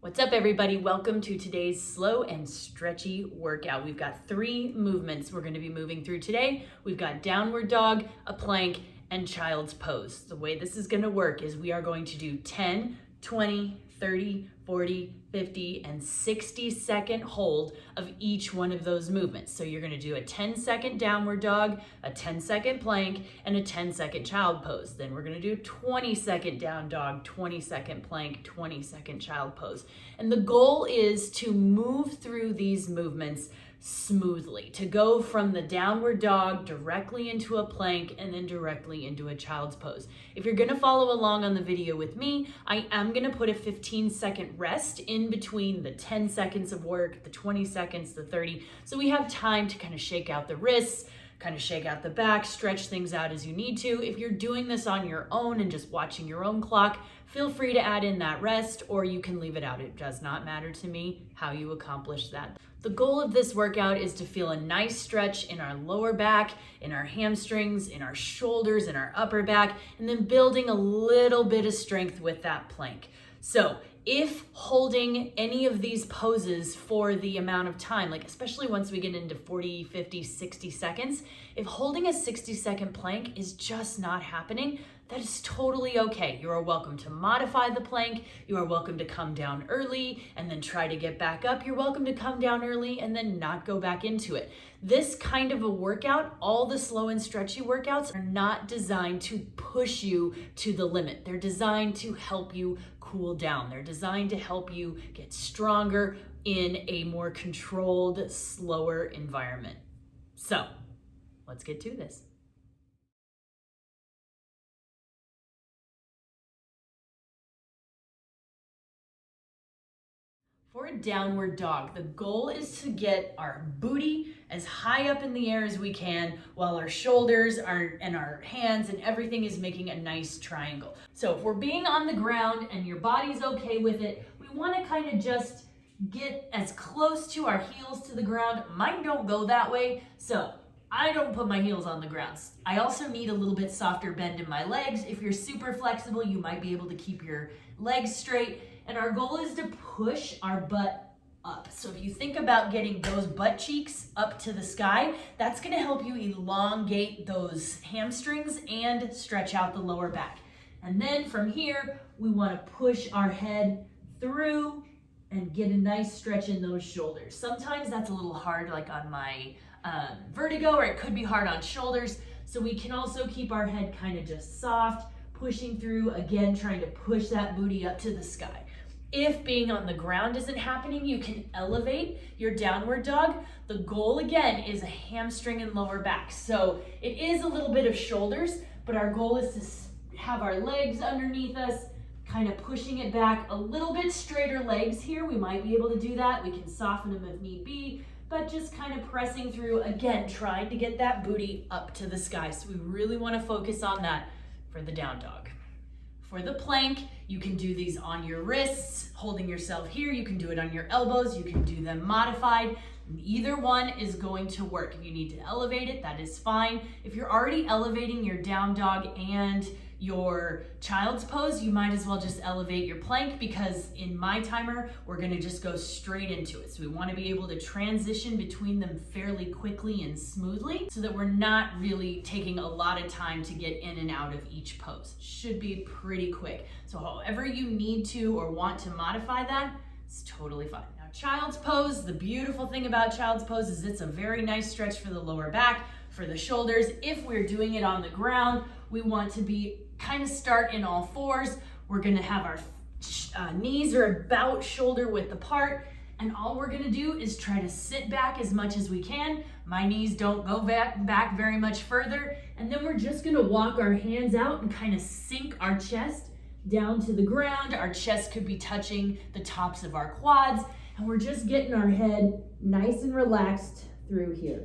What's up, everybody? Welcome to today's slow and stretchy workout. We've got 3 movements we're going to be moving through today. We've got downward dog, a plank, and child's pose. The way this is going to work is we are going to do 10, 20, 30, 40, 50, and 60-second hold of each one of those movements. So you're going to do a 10-second downward dog, a 10-second plank, and a 10-second child pose. Then we're going to do 20-second down dog, 20-second plank, 20-second child pose. And the goal is to move through these movements smoothly, to go from the downward dog directly into a plank and then directly into a child's pose. If you're going to follow along on the video with me, I am going to put a 15-second rest in between the 10 seconds of work, the 20 seconds, the 30, so we have time to kind of shake out the wrists, kind of shake out the back, stretch things out as you need to. If you're doing this on your own and just watching your own clock, feel free to add in that rest, or you can leave it out. It does not matter to me how you accomplish that. The goal of this workout is to feel a nice stretch in our lower back, in our hamstrings, in our shoulders, in our upper back, and then building a little bit of strength with that plank. So if holding any of these poses for the amount of time, like especially once we get into 40, 50, 60 seconds, if holding a 60-second plank is just not happening, that is totally okay. You are welcome to modify the plank. You are welcome to come down early and then try to get back up. You're welcome to come down early and then not go back into it. This kind of a workout, all the slow and stretchy workouts, are not designed to push you to the limit. They're designed to help you cool down. They're designed to help you get stronger in a more controlled, slower environment. So let's get to this. For a downward dog, the goal is to get our booty as high up in the air as we can while our shoulders and our hands and everything is making a nice triangle. So if we're being on the ground and your body's okay with it, we want to kind of just get as close to our heels to the ground. Mine don't go that way, so I don't put my heels on the ground. I also need a little bit softer bend in my legs. If you're super flexible, you might be able to keep your legs straight. And our goal is to push our butt up. So if you think about getting those butt cheeks up to the sky, that's going to help you elongate those hamstrings and stretch out the lower back. And then from here, we want to push our head through and get a nice stretch in those shoulders. Sometimes that's a little hard, like on my vertigo, or it could be hard on shoulders. So we can also keep our head kind of just soft, pushing through, again, trying to push that booty up to the sky. If being on the ground isn't happening, you can elevate your downward dog. The goal, again, is a hamstring and lower back. So it is a little bit of shoulders, but our goal is to have our legs underneath us, kind of pushing it back, a little bit straighter legs here. We might be able to do that. We can soften them if need be, but just kind of pressing through, again, trying to get that booty up to the sky. So we really want to focus on that for the down dog. For the plank, you can do these on your wrists, holding yourself here. You can do it on your elbows. You can do them modified. Either one is going to work. If you need to elevate it, that is fine. If you're already elevating your down dog and your child's pose, you might as well just elevate your plank, because in my timer, we're gonna just go straight into it. So we wanna be able to transition between them fairly quickly and smoothly so that we're not really taking a lot of time to get in and out of each pose. Should be pretty quick. So however you need to or want to modify that, it's totally fine. Now, child's pose, the beautiful thing about child's pose is it's a very nice stretch for the lower back, for the shoulders. If we're doing it on the ground, we want to be kind of start in all fours. We're gonna have our knees are about shoulder width apart, and all we're gonna do is try to sit back as much as we can. My knees don't go back very much further, and then we're just gonna walk our hands out and kind of sink our chest down to the ground. Our chest could be touching the tops of our quads, and we're just getting our head nice and relaxed through here.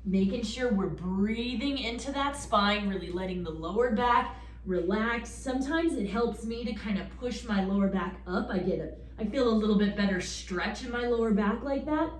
Making sure we're breathing into that spine, really letting the lower back relax. Sometimes it helps me to kind of push my lower back up. I feel a little bit better stretch in my lower back like that.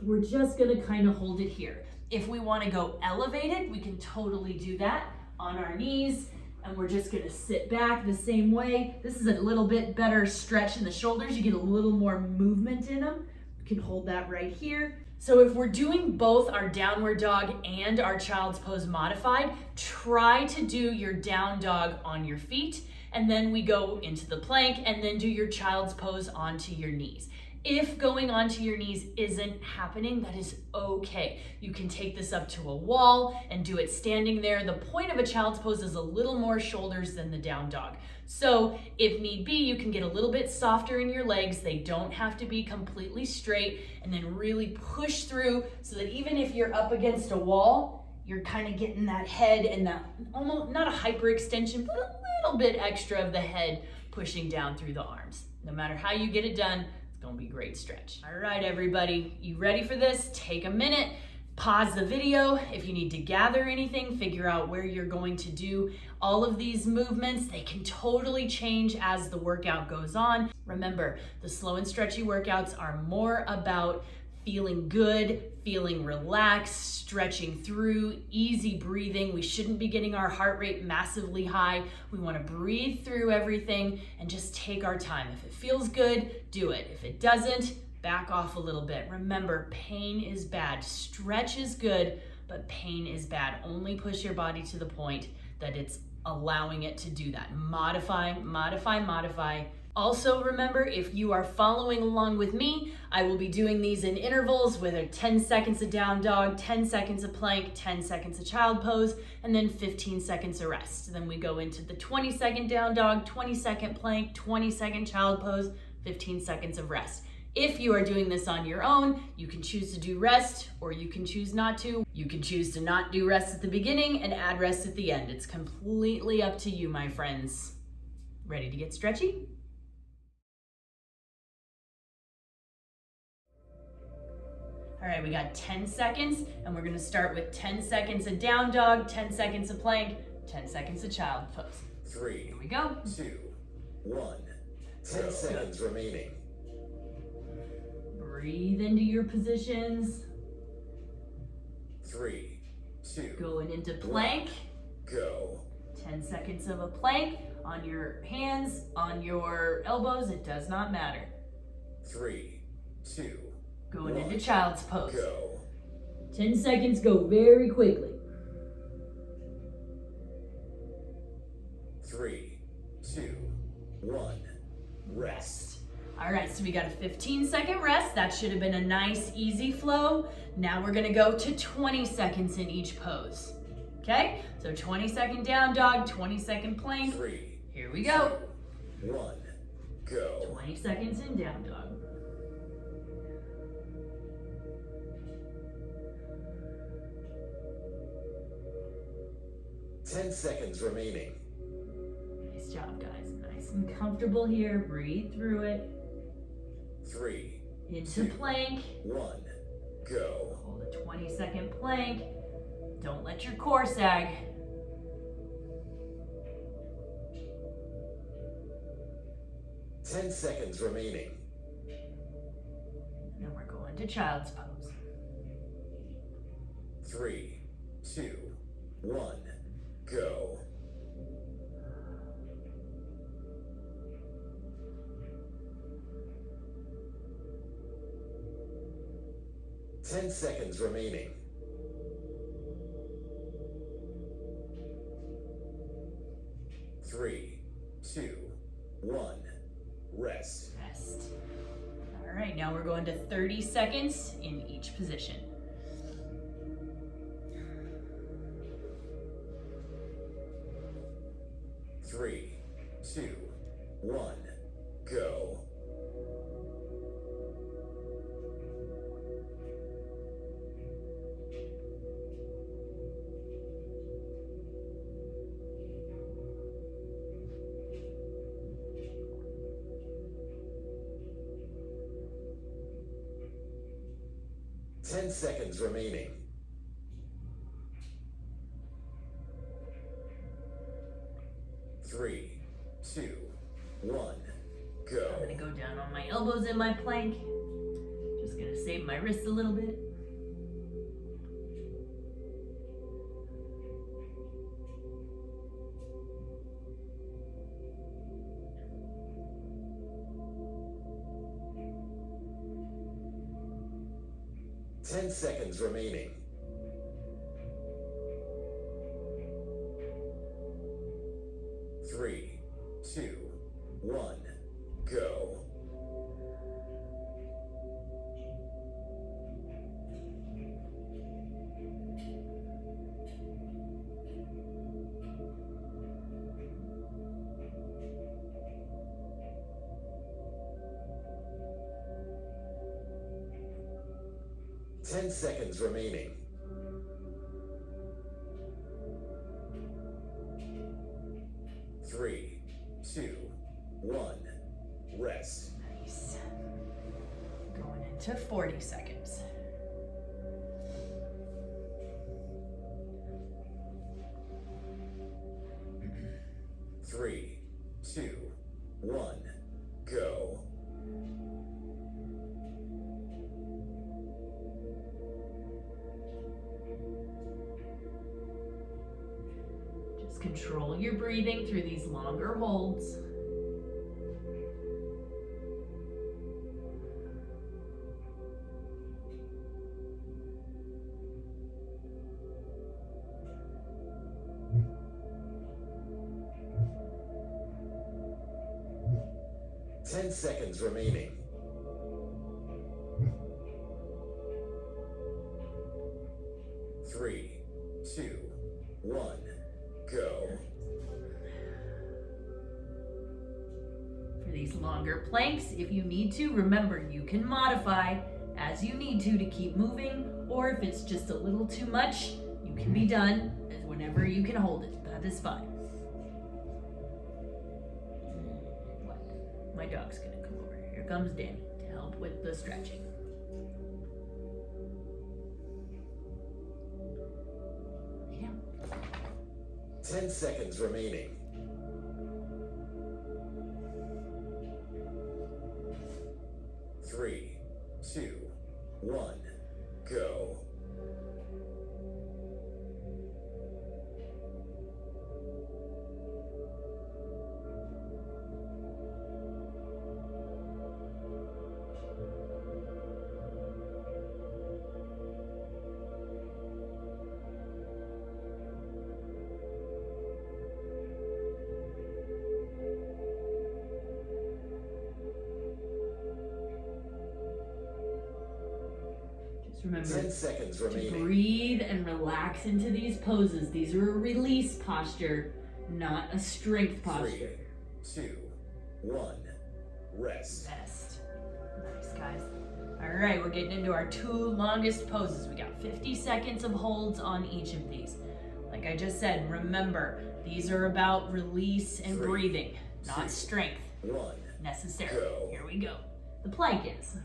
We're just gonna kind of hold it here. If we want to go elevated, we can totally do that on our knees, And we're just gonna sit back the same way. This is a little bit better stretch in the shoulders. You get a little more movement in them. You can hold that right here. So if we're doing both our downward dog and our child's pose modified, try to do your down dog on your feet, and then we go into the plank, and then do your child's pose onto your knees. If going onto your knees isn't happening, that is okay. You can take this up to a wall and do it standing there. The point of a child's pose is a little more shoulders than the down dog. So if need be, you can get a little bit softer in your legs. They don't have to be completely straight, and then really push through so that even if you're up against a wall, you're kind of getting that head and that almost not a hyperextension, but a little bit extra of the head pushing down through the arms. No matter how you get it done, gonna be a great stretch. All right, everybody, you ready for this? Take a minute, pause the video. If you need to gather anything, figure out where you're going to do all of these movements. They can totally change as the workout goes on. Remember, the slow and stretchy workouts are more about feeling good, feeling relaxed, stretching through, easy breathing. We shouldn't be getting our heart rate massively high. We want to breathe through everything and just take our time. If it feels good, do it. If it doesn't, back off a little bit. Remember, pain is bad. Stretch is good, but pain is bad. Only push your body to the point that it's allowing it to do that. Modify, modify, modify. Also remember, if you are following along with me, I will be doing these in intervals with a 10 seconds of down dog, 10 seconds of plank, 10 seconds of child pose, and then 15 seconds of rest. Then we go into the 20-second down dog, 20-second plank, 20-second child pose, 15 seconds of rest. If you are doing this on your own, you can choose to do rest, or you can choose not to. You can choose to not do rest at the beginning and add rest at the end. It's completely up to you, my friends. Ready to get stretchy? All right, we got 10 seconds, and we're gonna start with 10 seconds of down dog, 10 seconds of plank, 10 seconds of child pose. 3, Here we go. 2, 1. 10 seconds remaining. Breathe into your positions. 3, 2, Going into plank. go. 10 seconds of a plank on your hands, on your elbows, it does not matter. 3, 2, Going 1, into child's pose. go. 10 seconds, go very quickly. 3, 2, 1, rest. All right, so we got a 15-second rest. That should have been a nice, easy flow. Now we're gonna go to 20 seconds in each pose. Okay, so 20-second down dog, 20-second plank. 3, Here we go. 2, 1, go. 20 seconds in down dog. Ten seconds remaining. Nice job, guys. Nice and comfortable here. Breathe through it. 3, Into 2, plank. 1, go. Hold a 20-second plank. Don't let your core sag. Ten seconds remaining. And then we're going to child's pose. 3, 2, 1, go. Ten seconds remaining. 3, 2, 1, rest. Rest. All right, now we're going to 30 seconds in each position. 3, 2, 1, go. Ten seconds remaining. 3, 2, 1, go. I'm gonna go down on my elbows in my plank. Just gonna save my wrists a little bit. 10 seconds remaining. 3, 2, 1, go. Ten seconds remaining. 3, 2, 1, rest. Nice. Going into 40 seconds. Three, 2, 1, go. Just control your breathing through these longer holds. Ten seconds remaining. 3, 2, 1, go. For these longer planks, if you need to, remember you can modify as you need to keep moving, or if it's just a little too much, you can be done whenever you can hold it. That is fine. My dog's gonna come over. Here comes Danny to help with the stretching. Yeah. 10 seconds remaining. 3, 2, 1, go. Remember 10 seconds to remaining. breathe and relax into these poses. These are a release posture, not a strength posture. 3, 2, 1, rest. Best. Nice, guys. All right, we're getting into our 2 longest poses. We got 50 seconds of holds on each of these. Like I just said, remember, these are about release and 3, breathing, not 2, strength 1, necessarily. go. Here we go. The plank is.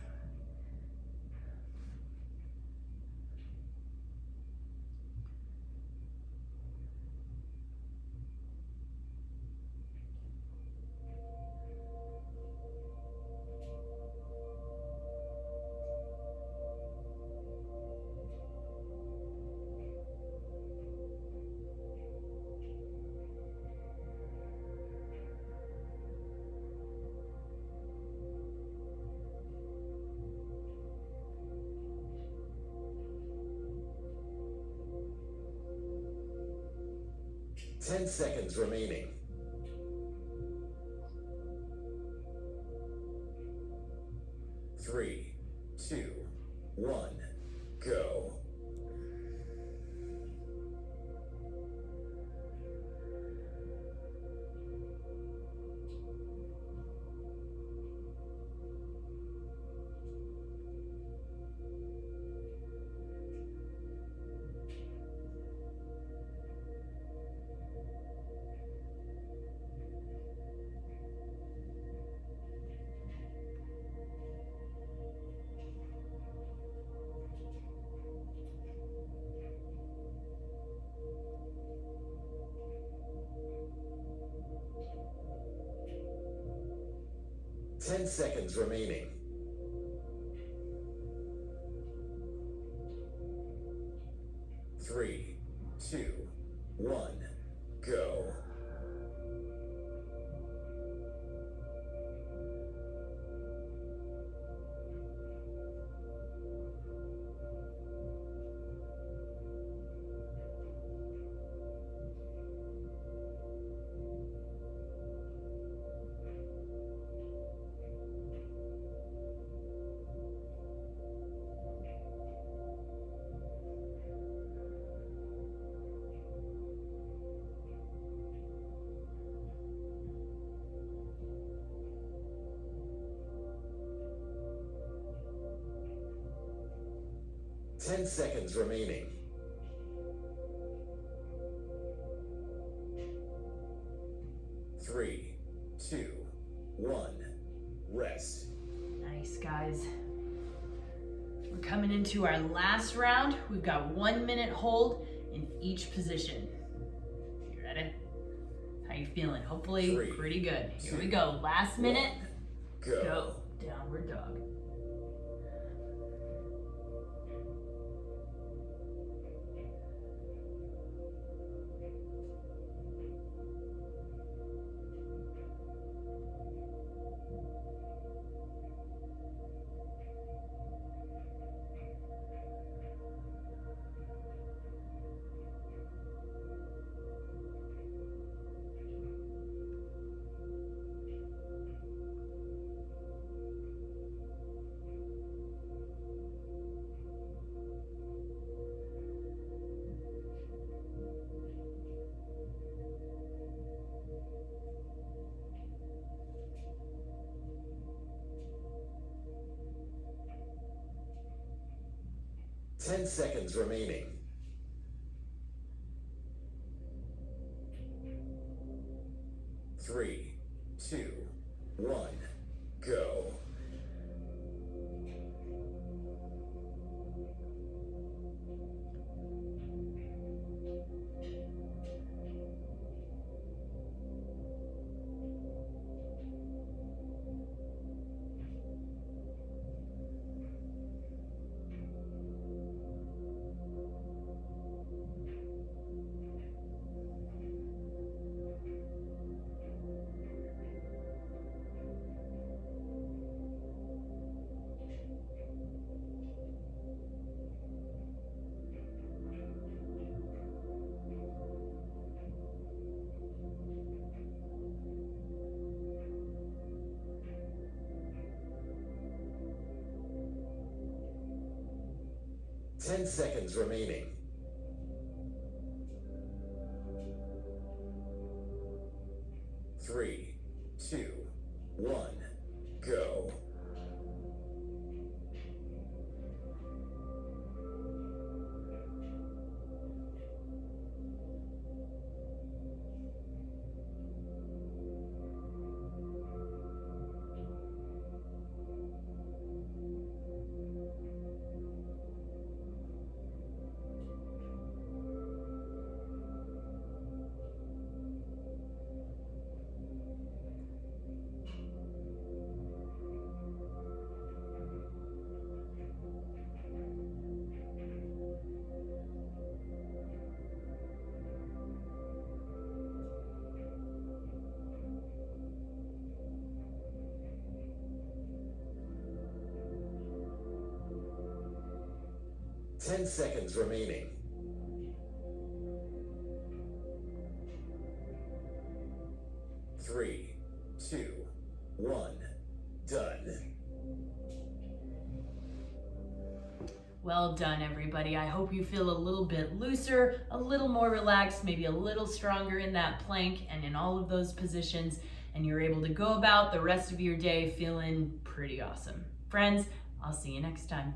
Ten seconds remaining. 3, 2, 1, go. Ten seconds remaining. 3, 2, 1, go. 10 seconds remaining. 3, 2, 1. Rest. Nice, guys. We're coming into our last round. We've got 1 minute hold in each position. You ready? How you feeling? Hopefully 3, pretty good. Here 2, we go. Last minute. 1, go. Go. Downward dog. Ten seconds remaining. 3, 2, 1, go. Ten seconds remaining. 3, 2, 1, go. Ten seconds remaining. 3, 2, 1, done. Well done, everybody. I hope you feel a little bit looser, a little more relaxed, maybe a little stronger in that plank and in all of those positions, and you're able to go about the rest of your day feeling pretty awesome. Friends, I'll see you next time.